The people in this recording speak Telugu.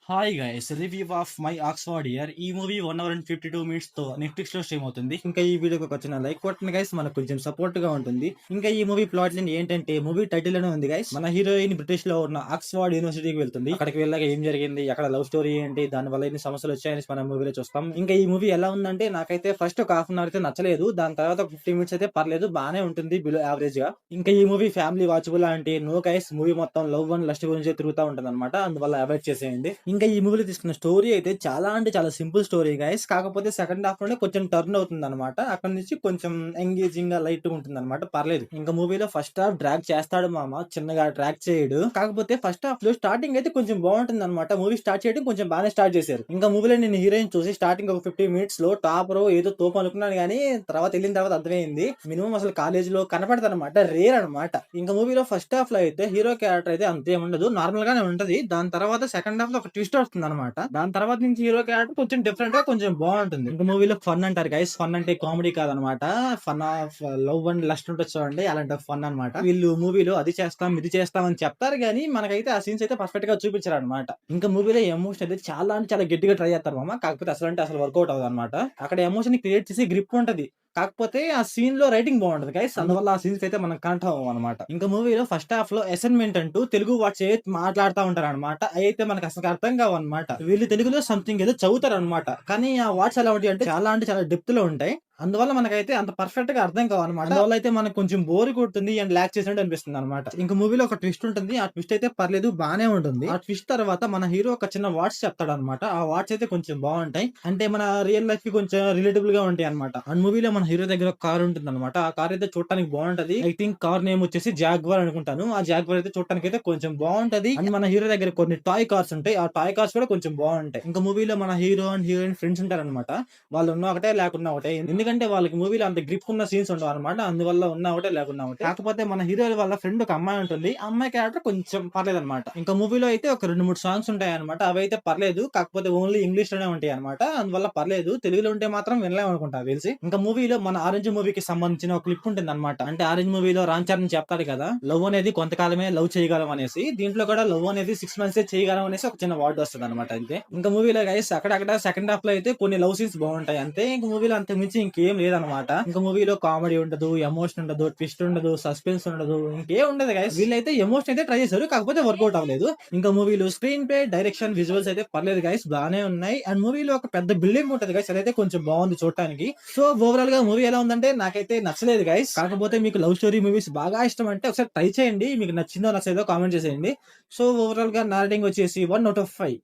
Hi guys, review of my Oxford year. ఈ మూవీ 1 hour and 52 minutes తో నెట్ఫ్లిక్స్ లో స్ట్రీమ్ అవుతుంది. ఇంకా ఈ వీడియోకి ఒక వచ్చిన లైక్ కొట్టండి గైస్, మనకు కొంచెం సపోర్ట్ గా ఉంటుంది. ఇంకా ఈ మూవీ ప్లాట్ లైన్ ఏంటంటే, మూవీ టైటిల్ లోనే ఉంది గైస్. మన హీరోయిన్ బ్రిటిష్ లో ఉన్న ఆక్స్ఫర్డ్ యూనివర్సిటీకి వెళ్తుంది. అక్కడికి వెళ్ళాక ఏం జరిగింది, అక్కడ లవ్ స్టోరీ ఏంటి, దాని వల్ల ఎన్ని సమస్యలు వచ్చాయని మనం మూవీలో చూస్తాం. ఇంకా ఈ మూవీ ఎలా ఉందంటే, నాకైతే ఫస్ట్ ఒక హాఫ్ అన్ అవర్ అయితే నచ్చలేదు. దాని తర్వాత ఒక 50 minutes అయితే పర్లేదు, బానే ఉంటుంది, బిలో యావరేజ్ గా. ఇంకా ఈ మూవీ ఫ్యామిలీ వాచబుల్ అంటే నో గైస్. మూవీ మొత్తం లవ్ అండ్ లస్ట్ గురించి తిరుగుతూ ఉంటుంది అనమాట, అందువల్ల అవాయిడ్ చేసేయండి. ఇంకా ఈ మూవీలో తీసుకున్న స్టోరీ అయితే చాలా అంటే చాలా సింపుల్ స్టోరీ గైస్. కాకపోతే సెకండ్ హాఫ్ లోనే కొంచెం టర్న్ అవుతుంది అనమాట. అక్కడ నుంచి కొంచెం ఎంగేజింగ్ గా లైట్ గా ఉంటుంది అనమాట, పర్లేదు. ఇంకా మూవీలో ఫస్ట్ హాఫ్ డ్రాగ్ చేస్తాడు మామ, చిన్నగా డ్రాగ్ చేయడు. కాకపోతే ఫస్ట్ హాఫ్ లో స్టార్టింగ్ అయితే కొంచెం బాగుంటుంది అనమాట. మూవీ స్టార్ట్ చేయడం కొంచెం బాగానే స్టార్ట్ చేశారు. ఇంకా మూవీలో నేను హీరోయిన్ చూసి స్టార్టింగ్ ఒక 50 minutes లో టాపర్ ఏదో తోపు అనుకున్నాను, కానీ తర్వాత వెళ్ళిన తర్వాత అర్థమైంది మినిమం అసలు కాలేజ్ లో కనపడదు అనమాట, రేర్ అనమాట. ఇంకా మూవీలో ఫస్ట్ హాఫ్ లో అయితే హీరో క్యారెక్టర్ అయితే అంతే ఉండదు, నార్మల్ గానే ఉంటది. దాని తర్వాత సెకండ్ హాఫ్ లో ఒక ట్విస్ట్ వస్తుంది అనమాట. దాని తర్వాత నుంచి హీరో క్యారెక్టర్ కొంచెం డిఫరెంట్ గా కొంచెం బాగుంటుంది. ఇంకా మూవీలో ఫన్ అంటారు గైస్. ఫన్ అంటే కామెడీ కాదనమాట, fun of love and lust ఉంటుంది చూడండి, అలాంటి ఫన్ అనమాట. వీళ్ళు మూవీలో అది చేస్తాం ఇది చేస్తాం అని చెప్తారు, కానీ మనకైతే ఆ సీన్స్ అయితే పర్ఫెక్ట్ గా చూపించారు అనమాట. ఇంకా మూవీలో ఎమోషన్ అయితే చాలా అంటే చాలా గట్టిగా ట్రై చేస్తారు మామ. కాకపోతే అసలు అంటే అసలు వర్కౌట్ అవ్వదు అనమాట. అక్కడ ఎమోషన్ క్రియేట్ చేసి గ్రిప్ ఉంటది, కాకపోతే ఆ సీన్ లో రైటింగ్ బాగుంటది గైస్, అందువల్ల ఆ సీన్స్ అయితే మనం కనెక్ట్ అవ్వం అనమాట. ఇంకా మూవీలో ఫస్ట్ హాఫ్ లో అసైన్మెంట్ అంటూ తెలుగు వర్డ్స్ మాట్లాడుతూ ఉంటారు అనమాట. అయితే మనకు అసలు అర్థం కావు అనమాట. వీళ్ళు తెలుగులో సంథింగ్ ఏదో చదువుతారు అనమాట, కానీ ఆ వర్డ్స్ ఎలా ఉంటాయి అంటే చాలా డెప్త్ లో ఉంటాయి. అందువల్ల మనకైతే అంత పర్ఫెక్ట్ గా అర్థం కావన్నమాట. అందువల్ల అయితే మనకు కొంచెం బోర్ కొడుతుంది అండ్ ల్యాక్ చేసినట్టు అనిపిస్తుంది అనమాట. ఇంకా మూవీలో ఒక ట్విస్ట్ ఉంటుంది, ఆ ట్విస్ట్ అయితే పర్లేదు, బానే ఉంటుంది. ఆ ట్విస్ట్ తర్వాత మన హీరో ఒక చిన్న వాట్స్ చెప్తాడు అనమాట. ఆ వాట్స్ అయితే కొంచెం బాగుంటాయి, అంటే మన రియల్ లైఫ్ కి కొంచెం రిలేటబుల్ గా ఉంటాయి అనమాట. అండ్ మూవీలో మన హీరో దగ్గర ఒక కార్ ఉంటుంది అనమాట. ఆ కార్ అయితే చూడటానికి బాగుంటది. ఐ థింక్ కార్ నేమ్ వచ్చేసి జాగ్వార్ అనుకుంటాను. ఆ జాగ్వార్ అయితే చూడటానికి అయితే కొంచెం బాగుంటది. అండ్ మన హీరో దగ్గర కొన్ని టాయ్ కార్స్ ఉంటాయి, ఆ టాయ్ కార్స్ కూడా కొంచెం బాగుంటాయి. ఇంకా మూవీలో మన హీరో అండ్ హీరోయిన్ ఫ్రెండ్స్ ఉంటారనమాట. వాళ్ళు ఉన్న ఒకటే లేకున్నా ఒకటే, ఎందుకంటే వాళ్ళకి మూవీలో అంత గ్రిప్ ఉన్న సీన్స్ ఉండవు అనమాట, అందువల్ల ఉన్న ఒకటే లేకున్నా ఒకటే. కాకపోతే మన హీరో వాళ్ళ ఫ్రెండ్ ఒక అమ్మాయి ఉంటుంది, ఆ అమ్మాయి క్యారెక్టర్ కొంచెం పర్లేదు అనమాట. ఇంకా మూవీలో అయితే ఒక 2-3 సాంగ్స్ ఉంటాయి అనమాట, అవి అయితే పర్లేదు, కాకపోతే ఓన్లీ ఇంగ్లీష్ లోనే ఉంటాయి అనమాట, అందువల్ల పర్లేదు. తెలుగులో ఉంటే మాత్రం వినలేము అనుకుంటా తెలిసి. ఇంకా మూవీలో మన ఆరెంజ్ మూవీకి సంబంధించిన ఒక క్లిప్ ఉంటుంది అనమాట. అంటే ఆరెంజ్ మూవీలో రామ్ చరణ్ చెప్తాడు కదా, లవ్ అనేది కొంతకాలమే లవ్ చేయగలం అనేసి. దీంట్లో కూడా లవ్ అనేది 6 months చేయగలం అనేసి ఒక చిన్న వర్డ్ వస్తుంది అనమాట అంతే. ఇంకా మూవీలో గైస్ అక్కడక్కడ సెకండ్ హాఫ్ లో అయితే కొన్ని లవ్ సీన్స్ బాగుంటాయి అంతే. ఇంకా మూవీలో అంత మించి ఇంకేం లేదనమాట. ఇంకా మూవీలో కామెడీ ఉండదు, ఎమోషన్ ఉండదు, ట్విస్ట్ ఉండదు, సస్పెన్స్ ఉండదు, ఇంకేం ఉండదు గైస్. వీళ్ళైతే ఎమోషన్ అయితే ట్రై చేశారు, కాకపోతే వర్కౌట్ అవ్వలేదు. ఇంకా మూవీలో స్క్రీన్ ప్లే, డైరెక్షన్, విజువల్స్ అయితే పర్లేదు గైస్, బానే ఉన్నాయి. అండ్ మూవీలో ఒక పెద్ద బిల్డింగ్ ఉంటది గైస్, అదైతే కొంచెం బాగుంది చూడటానికి. సో ఓవరాల్ గా మూవీ ఎలా ఉందంటే నాకైతే నచ్చలేదు గైస్. కాకపోతే మీకు లవ్ స్టోరీ మూవీస్ బాగా ఇష్టం అంటే ఒకసారి ట్రై చేయండి, మీకు నచ్చిందో నచ్చలేదో కామెంట్ చేసేయండి. సో ఓవరాల్ గా నా రేటింగ్ వచ్చేసి 1 out of 5.